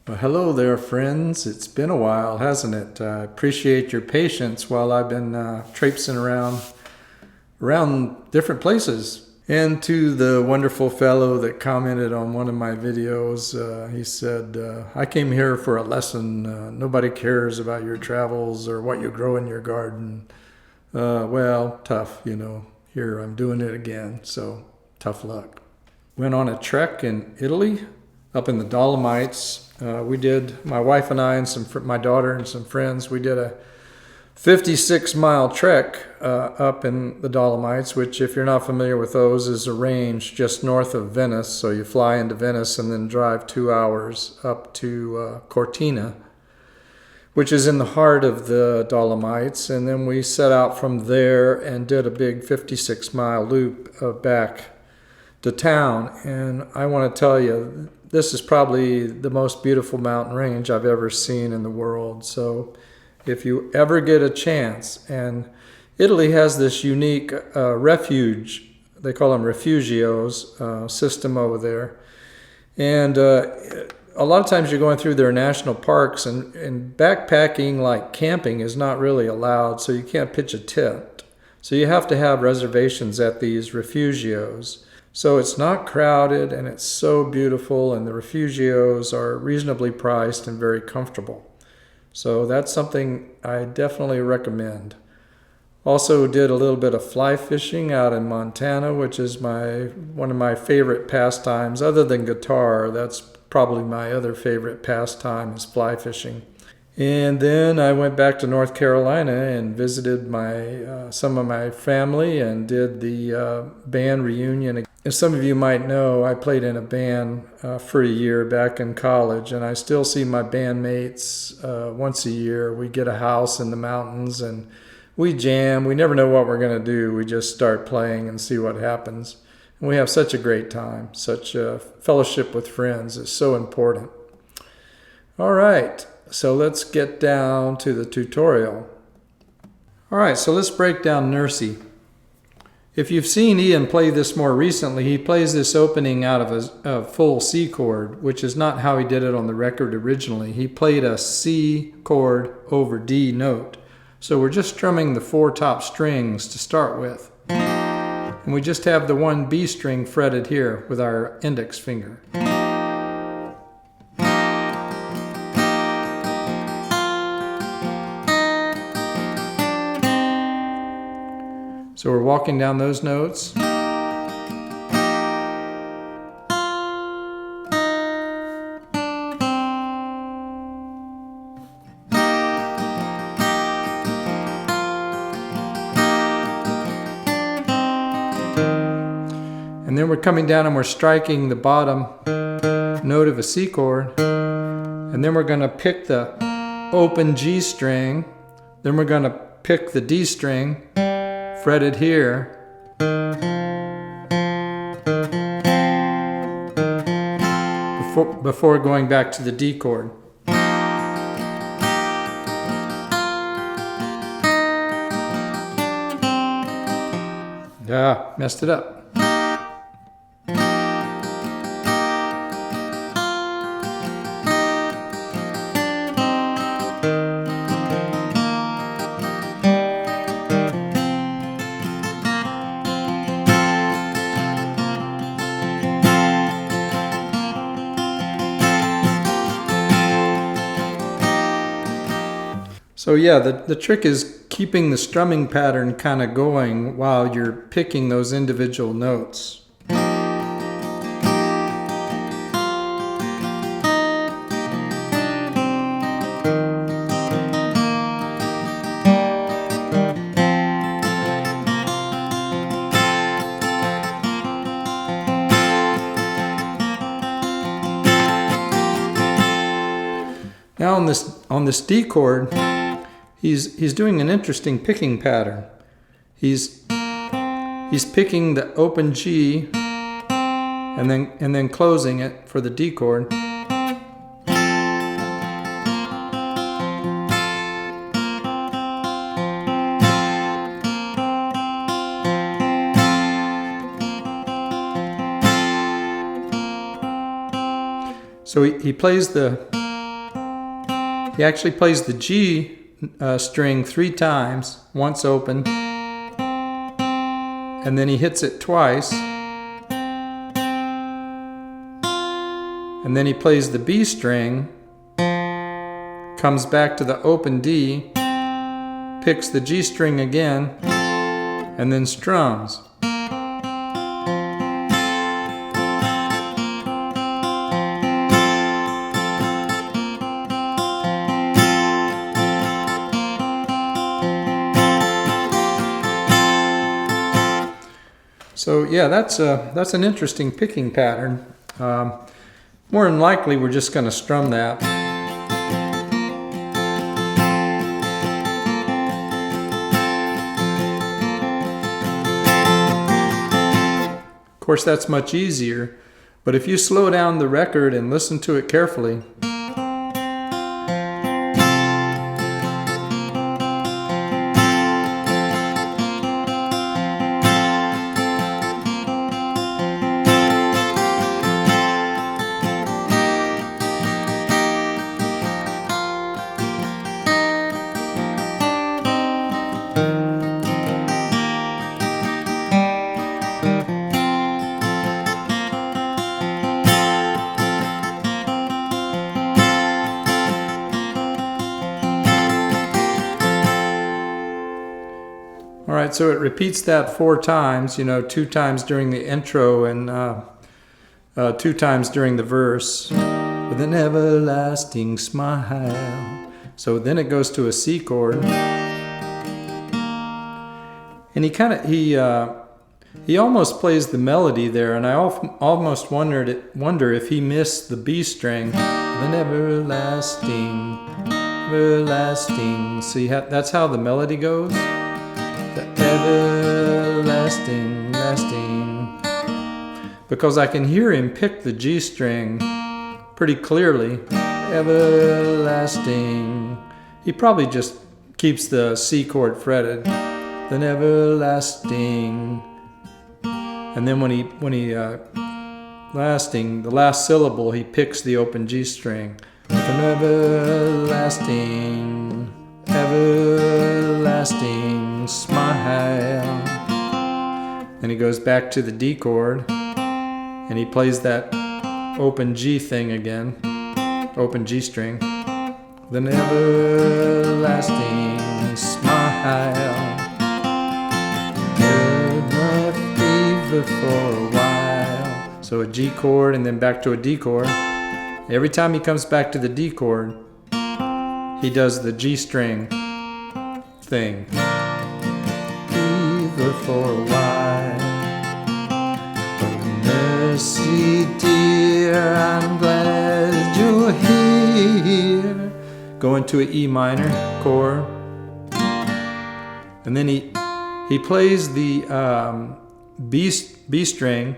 Well, hello there, friends. It's been a while, hasn't it? I appreciate your patience while I've been traipsing around different places. And to the wonderful fellow that commented on one of my videos, he said, I came here for a lesson. Nobody cares about your travels or what you grow in your garden. Well, tough, you know. Here, I'm doing it again, so tough luck. Went on a trek in Italy, up in the Dolomites. My wife and I and my daughter and some friends, we did a 56-mile trek up in the Dolomites, which, if you're not familiar with those, is a range just north of Venice. So you fly into Venice and then drive 2 hours up to Cortina, which is in the heart of the Dolomites. And then we set out from there and did a big 56-mile loop back to town. And I want to tell you, this is probably the most beautiful mountain range I've ever seen in the world. So if you ever get a chance, and Italy has this unique refuge, they call them refugios, system over there. And a lot of times you're going through their national parks, and backpacking, like camping, is not really allowed, so you can't pitch a tent. So you have to have reservations at these refugios. So it's not crowded, and it's so beautiful, and the refugios are reasonably priced and very comfortable. So that's something I definitely recommend. Also did a little bit of fly fishing out in Montana, which is one of my favorite pastimes. Other than guitar, that's probably my other favorite pastime is fly fishing. And then I went back to North Carolina and visited some of my family and did the band reunion. As some of you might know, I played in a band for a year back in college, and I still see my bandmates once a year. We get a house in the mountains and we jam. We never know what we're going to do. We just start playing and see what happens. And we have such a great time. Such a fellowship with friends is so important. All right. So let's get down to the tutorial. All right, so let's break down Nursie. If you've seen Ian play this more recently, he plays this opening out of a full C chord, which is not how he did it on the record originally. He played a C chord over D note. So we're just strumming the 4 top strings to start with. And we just have the 1 B string fretted here with our index finger. So we're walking down those notes. And then we're coming down and we're striking the bottom note of a C chord. And then we're going to pick the open G string. Then we're going to pick the D string, fretted here. Before going back to the D chord. Yeah, messed it up. So yeah, the trick is keeping the strumming pattern kind of going while you're picking those individual notes. Now on this D chord, he's doing an interesting picking pattern. He's picking the open G and then closing it for the D chord. So he actually plays the G string 3 times, once open, and then he hits it twice, and then he plays the B string, comes back to the open D, picks the G string again, and then strums. So yeah, that's an interesting picking pattern. More than likely, we're just going to strum that. Of course, that's much easier, but if you slow down the record and listen to it carefully, Alright, so it repeats that 4 times, 2 times during the intro and 2 times during the verse. With an everlasting smile. So then it goes to a C chord. And he almost plays the melody there, and I almost wonder if he missed the B string. With an everlasting. See, that's how the melody goes. The everlasting, because I can hear him pick the G string pretty clearly. Everlasting. He probably just keeps the C chord fretted. Then everlasting. And then when he the last syllable, he picks the open G string. With an everlasting smile. Then he goes back to the D chord and he plays that open G thing again, open G string. With an everlasting smile. Heard my fever for a while. So a G chord and then back to a D chord. Every time he comes back to the D chord, he does the G string thing. Fever for a while. Nursie dear, I'm glad you're here. Go into an E minor chord, and then he plays the B string.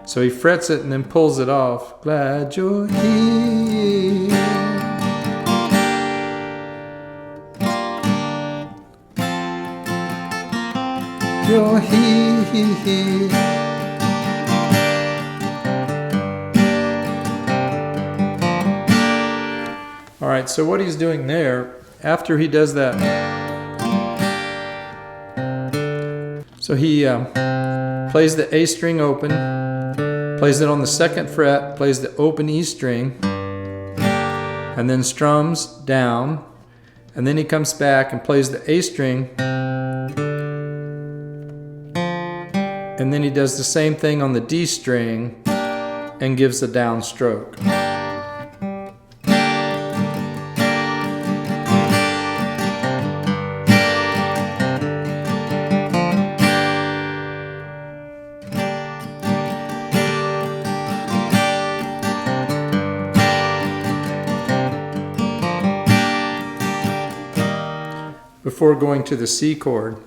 So he frets it and then pulls it off. Glad you're here. You're here. All right, so what he's doing there, after he does that, so he plays the A string open, plays it on the 2nd fret, plays the open E string, and then strums down, and then he comes back and plays the A string, and then he does the same thing on the D string and gives a down stroke. Before going to the C chord.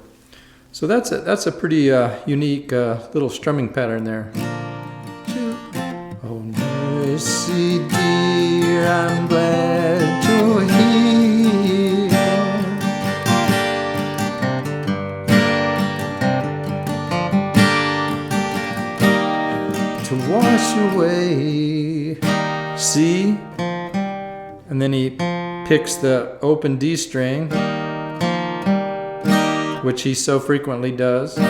So that's a pretty unique little strumming pattern there. Oh, Nursie dear, I'm glad you're here. To wash away. C, and then he picks the open D string, which he so frequently does. To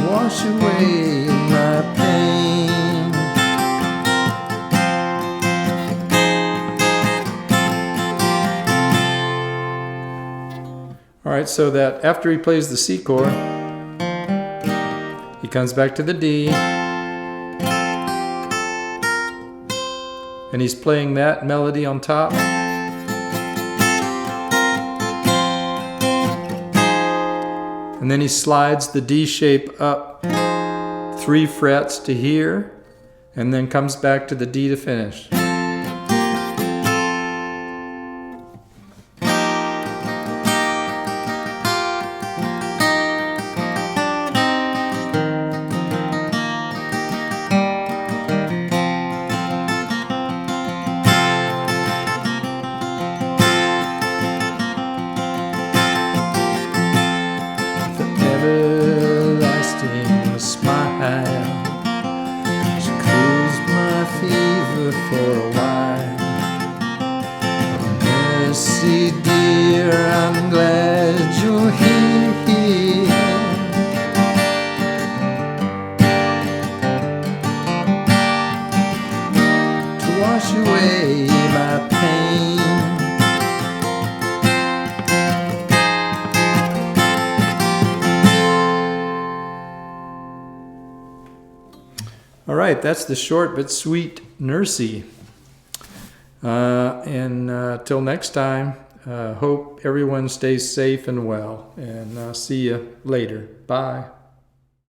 wash away my pain. All right, so that after he plays the C chord, he comes back to the D, and he's playing that melody on top. And then he slides the D shape up 3 frets to here, and then comes back to the D to finish. Everlasting smile, she cools my fever for a while. Nursie dear, I'm glad you're here. To wash away my pain. All right, that's the short but sweet Nursie. Till next time, hope everyone stays safe and well. And see you later. Bye.